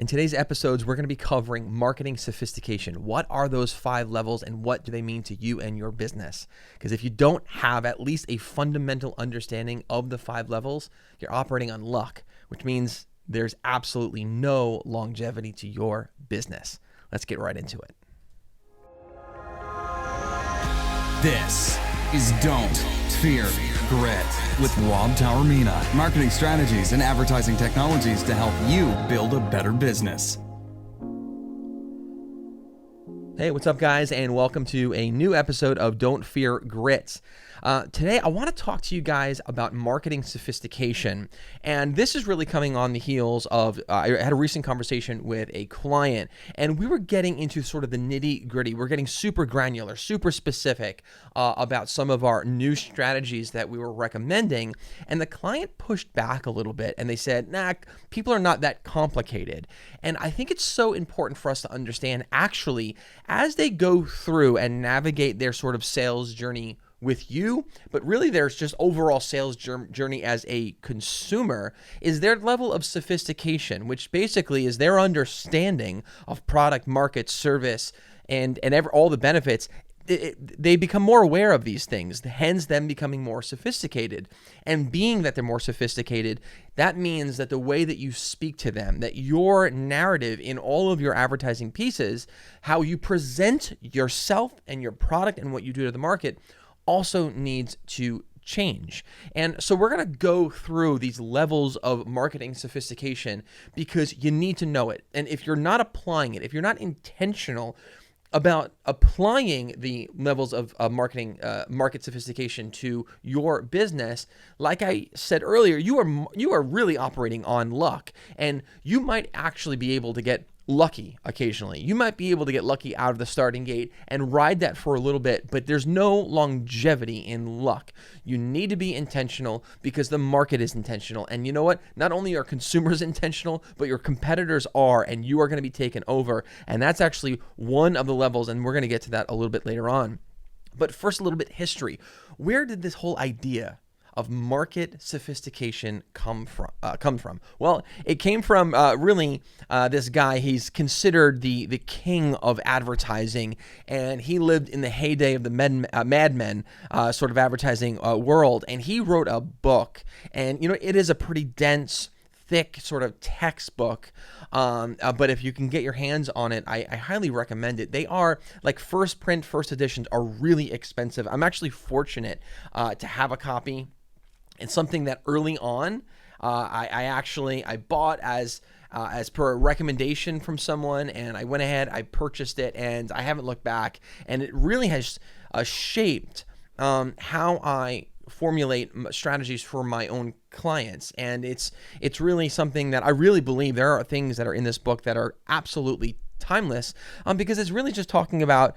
In today's episodes, we're going to be covering marketing sophistication. What are those 5 levels and what do they mean to you and your business? Because if you don't have at least a fundamental understanding of the 5 levels, you're operating on luck, which means there's absolutely no longevity to your business. Let's get right into it. This is Don't Fear Grit with Rob Taormina. Marketing strategies and advertising technologies to help you build a better business. Hey, what's up, guys, and welcome to a new episode of Don't Fear Grit. Today, I want to talk to you guys about marketing sophistication, and this is really coming on the heels of, I had a recent conversation with a client, and we were getting into sort of the nitty-gritty. We're getting super granular, super specific about some of our new strategies that we were recommending, and the client pushed back a little bit, and they said, nah, people are not that complicated. And I think it's so important for us to understand, actually, as they go through and navigate their sort of sales journey with you, but really there's just overall sales journey as a consumer, is their level of sophistication, which basically is their understanding of product, market, service, and all the benefits. They become more aware of these things, hence them becoming more sophisticated. And being that they're more sophisticated, that means that the way that you speak to them, that your narrative in all of your advertising pieces, how you present yourself and your product and what you do to the market also needs to change. And so we're going to go through these levels of marketing sophistication because you need to know it. And if you're not applying it, if you're not intentional about applying the levels of market sophistication to your business, like I said earlier, you are really operating on luck, and you might actually be able to get lucky occasionally. You might be able to get lucky out of the starting gate and ride that for a little bit, but there's no longevity in luck. You need to be intentional because the market is intentional. And you know what? Not only are consumers intentional, but your competitors are, and you are going to be taken over. And that's actually one of the levels, and we're going to get to that a little bit later on. But first, a little bit history. Where did this whole idea of market sophistication come from? Well, it came from this guy. He's considered the king of advertising, and he lived in the heyday of the Mad Men sort of advertising world. And he wrote a book, and it is a pretty dense, thick sort of textbook, but if you can get your hands on it, I highly recommend it. They are like first print, first editions are really expensive. I'm actually fortunate to have a copy. It's something that early on I bought as per a recommendation from someone, and I went ahead, I purchased it, and I haven't looked back. And it really has shaped how I formulate strategies for my own clients. And it's really something that I really believe there are things that are in this book that are absolutely timeless, because it's really just talking about,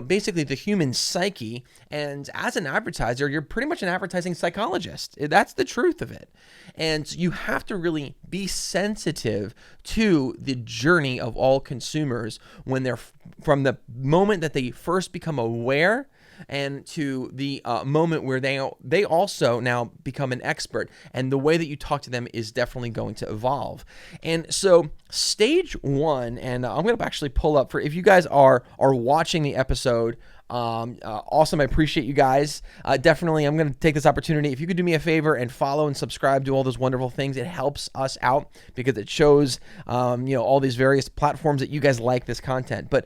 basically the human psyche. And as an advertiser, you're pretty much an advertising psychologist. That's the truth of it. And you have to really be sensitive to the journey of all consumers when they're from the moment that they first become aware and to the moment where they also now become an expert, and the way that you talk to them is definitely going to evolve. And so stage 1, and I'm going to actually pull up for if you guys are watching the episode. Awesome. I appreciate you guys. Definitely, I'm going to take this opportunity. If you could do me a favor and follow and subscribe, do all those wonderful things, it helps us out because it shows, all these various platforms that you guys like this content. But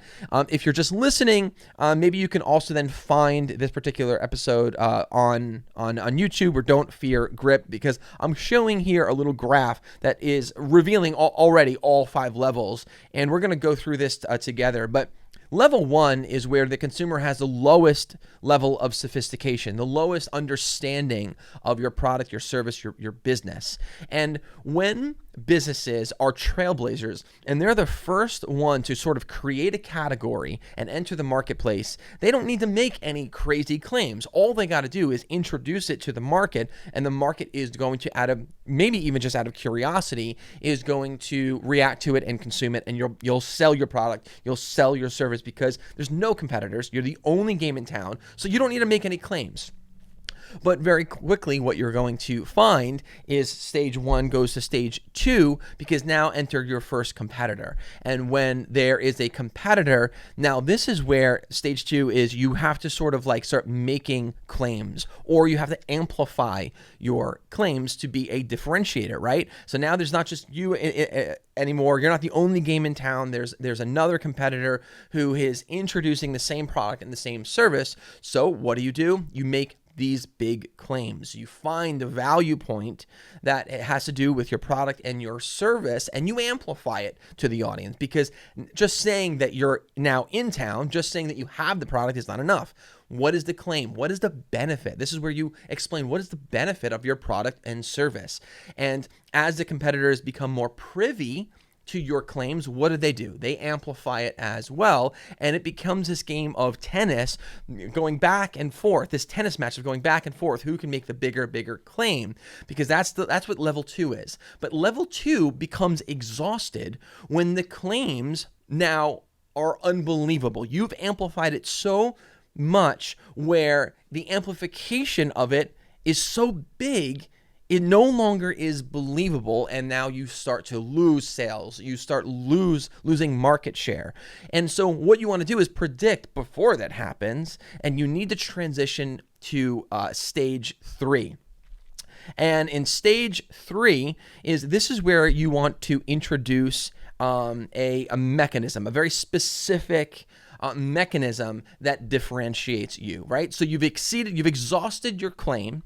if you're just listening, maybe you can also then find this particular episode on YouTube, or Don't Fear Grip, because I'm showing here a little graph that is revealing already all 5 levels, and we're going to go through this together. But level 1 is where the consumer has the lowest level of sophistication, the lowest understanding of your product, your service, your business. And when businesses are trailblazers and they're the first one to sort of create a category and enter the marketplace, they don't need to make any crazy claims. All they got to do is introduce it to the market, and the market is going to, maybe even just out of curiosity, is going to react to it and consume it, and you'll sell your product, you'll sell your service because there's no competitors. You're the only game in town, so you don't need to make any claims. But very quickly, what you're going to find is stage 1 goes to stage 2, because now enter your first competitor. And when there is a competitor, now this is where stage 2 is you have to sort of like start making claims, or you have to amplify your claims to be a differentiator, right? So now there's not just you anymore. You're not the only game in town. There's another competitor who is introducing the same product and the same service. So what do? You make these big claims. You find the value point that it has to do with your product and your service, and you amplify it to the audience, because just saying that you're now in town, just saying that you have the product is not enough. What is the claim? What is the benefit? This is where you explain what is the benefit of your product and service. And as the competitors become more privy to your claims, what do? They amplify it as well, and it becomes this game of tennis going back and forth, this tennis match of going back and forth, who can make the bigger claim, because that's what level 2 is. But level 2 becomes exhausted when the claims now are unbelievable. You've amplified it so much where the amplification of it is so big it no longer is believable, and now you start to lose sales. You start losing market share. And so what you want to do is predict before that happens, and you need to transition to stage 3. And in stage 3 this is where you want to introduce a mechanism, a very specific mechanism that differentiates you, right? So you've exhausted your claim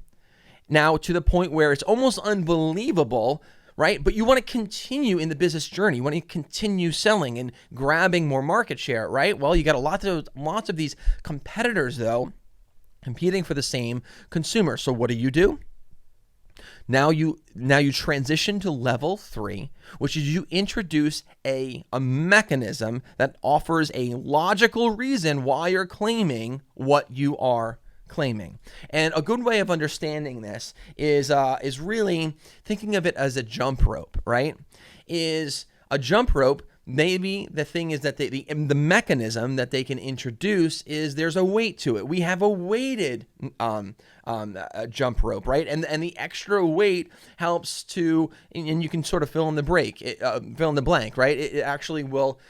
now to the point where it's almost unbelievable, right? But you want to continue in the business journey. You want to continue selling and grabbing more market share, right? Well, you got lots of these competitors, though, competing for the same consumer. So what do? Now you transition to level 3, which is you introduce a mechanism that offers a logical reason why you're claiming what you are claiming. And a good way of understanding this is really thinking of it as a jump rope, right? Is a jump rope, maybe the thing is that the mechanism that they can introduce is there's a weight to it. We have a weighted jump rope, right? And the extra weight helps to, and you can sort of fill in the blank, right? It actually will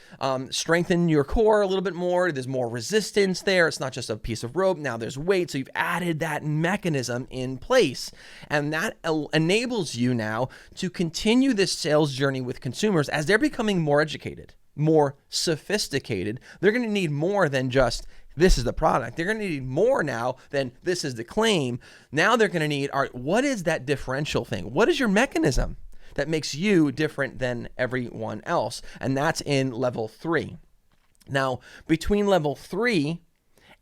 strengthen your core a little bit more. There's more resistance there. It's not just a piece of rope. Now there's weight. So you've added that mechanism in place, and that enables you now to continue this sales journey with consumers as they're becoming more educated, more sophisticated. They're going to need more than just this is the product. They're going to need more now than this is the claim. Now they're going to need, all right, what is that differential thing? What is your mechanism that makes you different than everyone else? And that's in level 3. Now, between level 3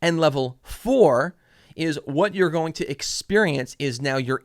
and level 4 is what you're going to experience is now your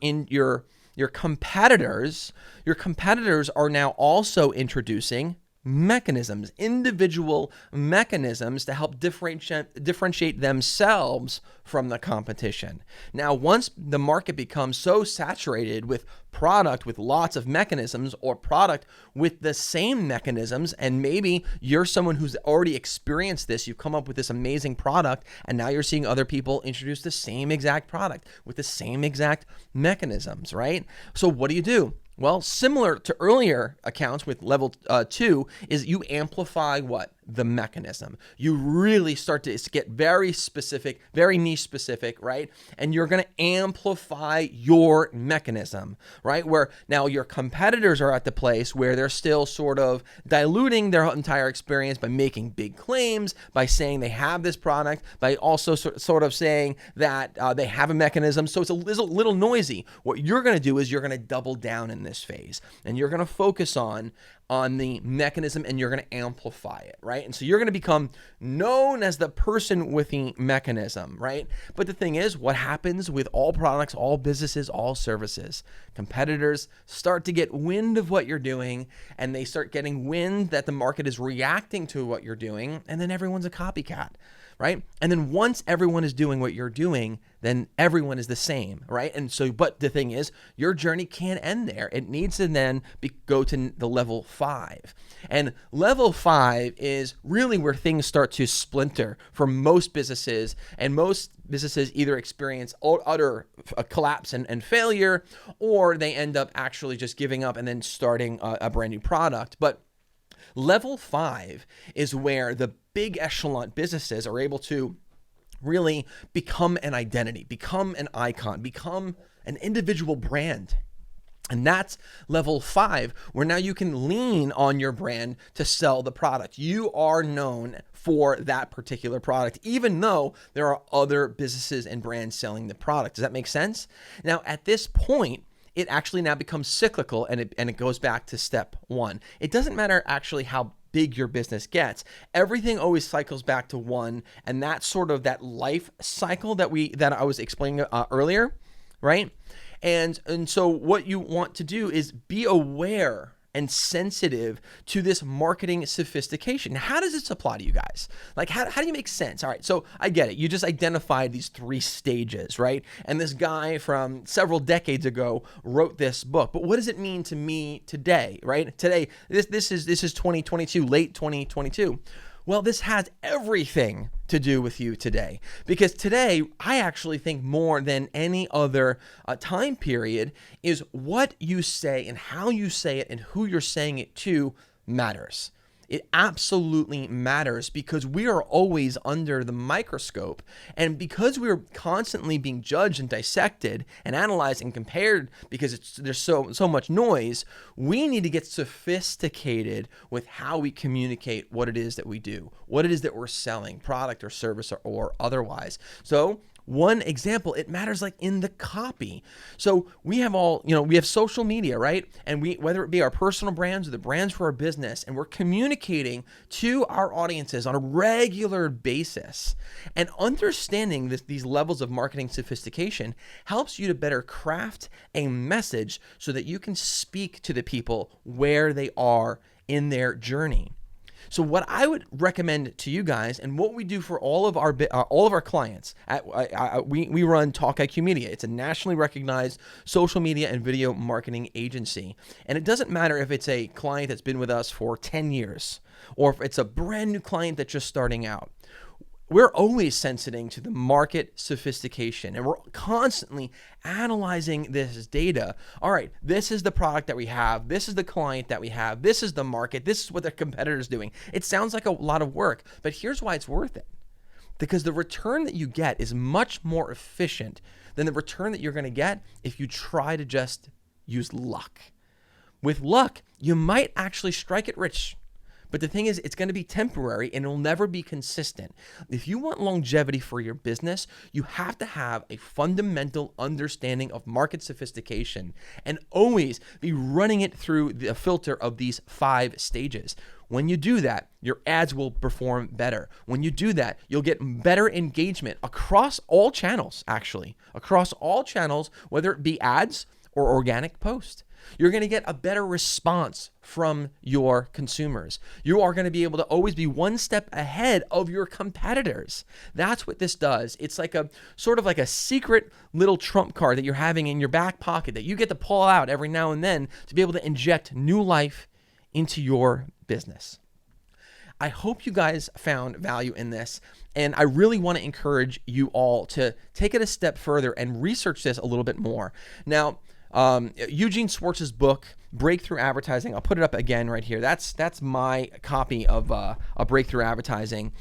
competitors. Your competitors are now also introducing mechanisms, individual mechanisms to help differentiate themselves from the competition. Now, once the market becomes so saturated with product with lots of mechanisms, or product with the same mechanisms, and maybe you're someone who's already experienced this, you've come up with this amazing product, and now you're seeing other people introduce the same exact product with the same exact mechanisms, right? So what do? Well, similar to earlier accounts with level 2 is you amplify what? The mechanism. You really start to get very specific, very niche specific, right? And you're going to amplify your mechanism, right? Where now your competitors are at the place where they're still sort of diluting their entire experience by making big claims, by saying they have this product, by also sort of saying that they have a mechanism. So it's a little noisy. What you're going to do is you're going to double down in this phase, and you're going to focus on the mechanism, and you're going to amplify it, right? And so you're going to become known as the person with the mechanism, right? But the thing is, what happens with all products, all businesses, all services? Competitors start to get wind of what you're doing, and they start getting wind that the market is reacting to what you're doing, and then everyone's a copycat, right? And then once everyone is doing what you're doing, then everyone is the same, right? And so, but the thing is, your journey can't end there. It needs to then go to the level 5. And level 5 is really where things start to splinter for most businesses, and most businesses either experience utter collapse and failure, or they end up actually just giving up and then starting a brand new product. But level 5 is where the big echelon businesses are able to really become an identity, become an icon, become an individual brand. And that's level 5, where now you can lean on your brand to sell the product. You are known for that particular product, even though there are other businesses and brands selling the product. Does that make sense? Now, at this point, it actually now becomes cyclical, and it goes back to step 1. It doesn't matter actually how big your business gets. Everything always cycles back to 1, and that's sort of that life cycle that I was explaining earlier, right? And so what you want to do is be aware and sensitive to this marketing sophistication. How does this apply to you guys? Like, how do you make sense? All right, so I get it. You just identified these 3 stages, right? And this guy from several decades ago wrote this book. But what does it mean to me today, right? Today, this is 2022, late 2022. Well, this has everything to do with you today, because today I actually think more than any other time period is what you say and how you say it and who you're saying it to matters. It absolutely matters, because we are always under the microscope, and because we're constantly being judged and dissected and analyzed and compared, because there's so much noise, we need to get sophisticated with how we communicate what it is that we do, what it is that we're selling, product or service or otherwise. So one example, it matters like in the copy. So we have we have social media, right? And whether it be our personal brands or the brands for our business, and we're communicating to our audiences on a regular basis. And understanding these levels of marketing sophistication helps you to better craft a message so that you can speak to the people where they are in their journey. So what I would recommend to you guys, and what we do for all of our clients, we run Talk IQ Media. It's a nationally recognized social media and video marketing agency. And it doesn't matter if it's a client that's been with us for 10 years, or if it's a brand new client that's just starting out. We're always sensitive to the market sophistication, and we're constantly analyzing this data. All right, this is the product that we have. This is the client that we have. This is the market. This is what the competitor's doing. It sounds like a lot of work, but here's why it's worth it. Because the return that you get is much more efficient than the return that you're going to get if you try to just use luck. With luck, you might actually strike it rich. But the thing is, it's going to be temporary, and it'll never be consistent. If you want longevity for your business, you have to have a fundamental understanding of market sophistication and always be running it through the filter of these 5 stages. When you do that, your ads will perform better. When you do that, you'll get better engagement across all channels, whether it be ads or organic post. You're going to get a better response from your consumers. You are going to be able to always be one step ahead of your competitors. That's what this does. It's like a sort of like a secret little trump card that you're having in your back pocket that you get to pull out every now and then to be able to inject new life into your business. I hope you guys found value in this, and I really want to encourage you all to take it a step further and research this a little bit more. Now, Eugene Schwartz's book, Breakthrough Advertising. I'll put it up again right here. That's my copy of a Breakthrough Advertising.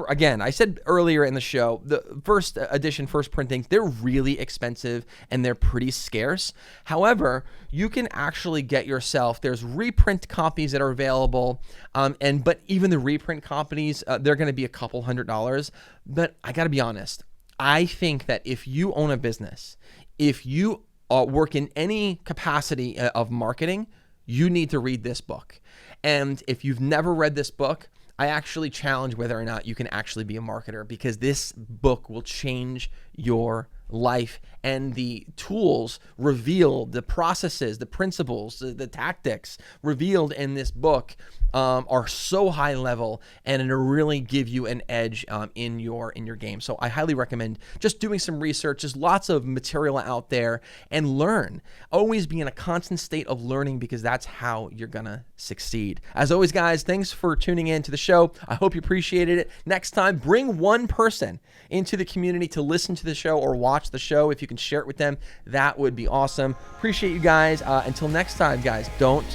Again, I said earlier in the show, the first edition, first printings, they're really expensive and they're pretty scarce. However, you can actually get yourself, there's reprint copies that are available, but even the reprint copies, they're going to be a couple $100. But I got to be honest, I think that if you own a business, if you work in any capacity of marketing, you need to read this book. And if you've never read this book, I actually challenge whether or not you can actually be a marketer, because this book will change your life, and the tools revealed, the processes, the principles, the tactics revealed in this book are so high level, and it'll really give you an edge in your game. So I highly recommend just doing some research. There's lots of material out there, and learn. Always be in a constant state of learning, because that's how you're gonna succeed. As always, guys, thanks for tuning in to the show. I hope you appreciated it. Next time, bring one person into the community to listen to the show or watch the show. If you can share it with them, that would be awesome. Appreciate you guys. Until next time, guys, don't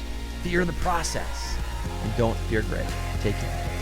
fear the process and don't fear grit. Take care.